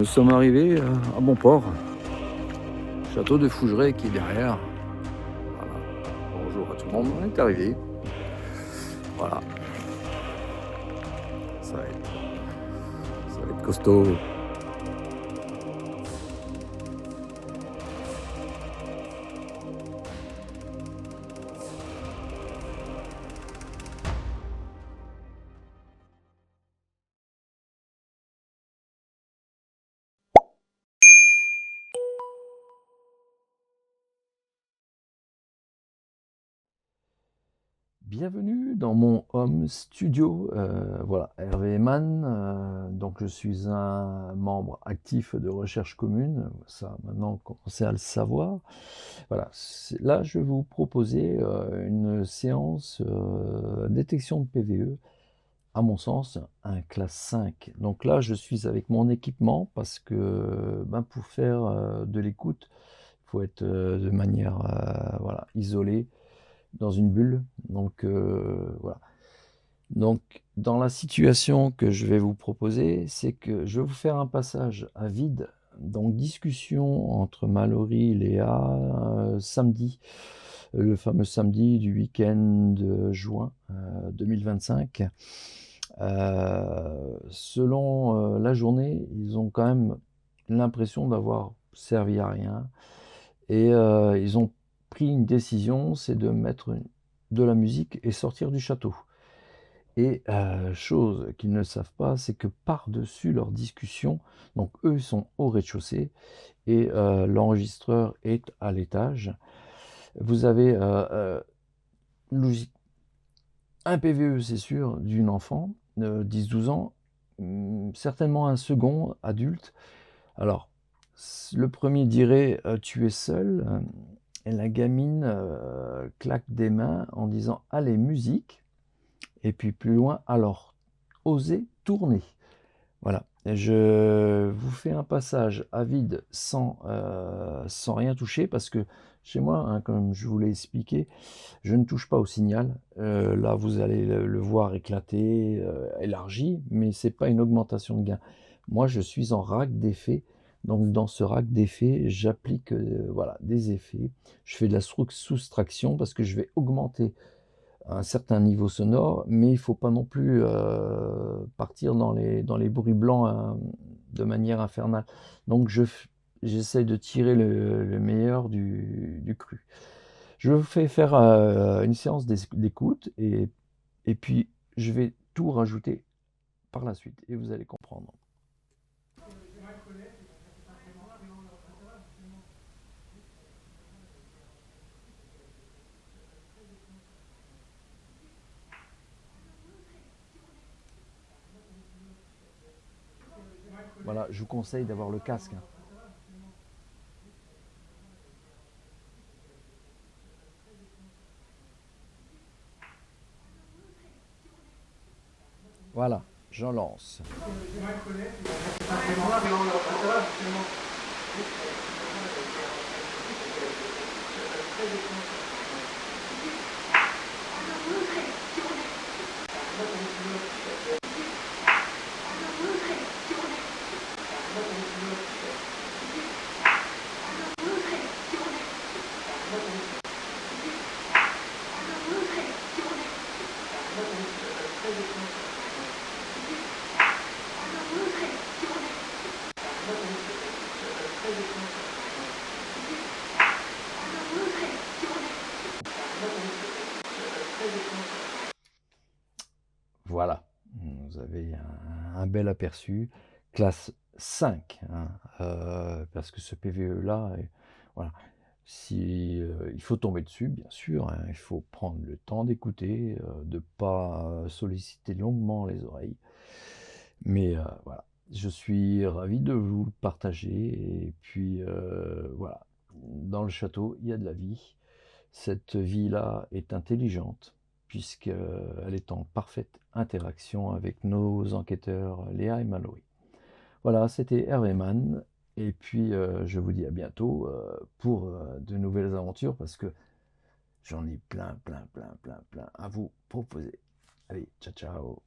Nous sommes arrivés à Bonport, château de Fougeray qui est derrière. Voilà. Bonjour à tout le monde, on est arrivé. Voilà. Ça va être costaud. Bienvenue dans mon home studio. Voilà, Hervé Mann. Donc, je suis un membre actif de Recherche Commune. Ça, maintenant, on commence à le savoir. Voilà, là, je vais vous proposer une séance détection de PVE. À mon sens, un classe 5. Donc là, je suis avec mon équipement parce que pour faire de l'écoute, il faut être de manière voilà, isolée dans une bulle. Donc voilà. Donc dans la situation que je vais vous proposer, c'est que je vais vous faire un passage à vide. Donc discussion entre Mallory et Léa samedi, le fameux samedi du week-end de juin 2025. Selon la journée, ils ont quand même l'impression d'avoir servi à rien. Et ils ont pris une décision, c'est de mettre de la musique et sortir du château. Et chose qu'ils ne savent pas, c'est que par-dessus leur discussion, donc eux ils sont au rez-de-chaussée et l'enregistreur est à l'étage. Vous avez un PVE, c'est sûr, d'une enfant, 10-12 ans, certainement un second adulte. Alors, le premier dirait tu es seul, et la gamine claque des mains en disant allez, musique, et puis plus loin, alors, osez tourner. Voilà, et je vous fais un passage à vide sans rien toucher parce que chez moi, hein, comme je vous l'ai expliqué, je ne touche pas au signal. Là, vous allez le voir éclater, élargi, mais c'est pas une augmentation de gain. Moi, je suis en rack d'effets. Donc, dans ce rack d'effets, j'applique voilà, des effets. Je fais de la soustraction parce que je vais augmenter un certain niveau sonore, mais il ne faut pas non plus partir dans les bruits blancs de manière infernale. Donc, j'essaie de tirer le meilleur du cru. Je vous fais faire une séance d'écoute et puis je vais tout rajouter par la suite et vous allez comprendre. Voilà, je vous conseille d'avoir le casque, hein. Voilà, j'en lance. Voilà, vous avez un bel aperçu. Classe 5, hein, parce que ce PVE-là, voilà. Si, il faut tomber dessus, bien sûr, hein, il faut prendre le temps d'écouter, de ne pas solliciter longuement les oreilles. Mais voilà, je suis ravi de vous le partager. Et puis voilà, dans le château, il y a de la vie. Cette vie-là est intelligente, puisqu'elle est en parfaite interaction avec nos enquêteurs Léa et Mallory. Voilà, c'était Hervé Mann. Et puis, je vous dis à bientôt pour de nouvelles aventures, parce que j'en ai plein à vous proposer. Allez, ciao, ciao.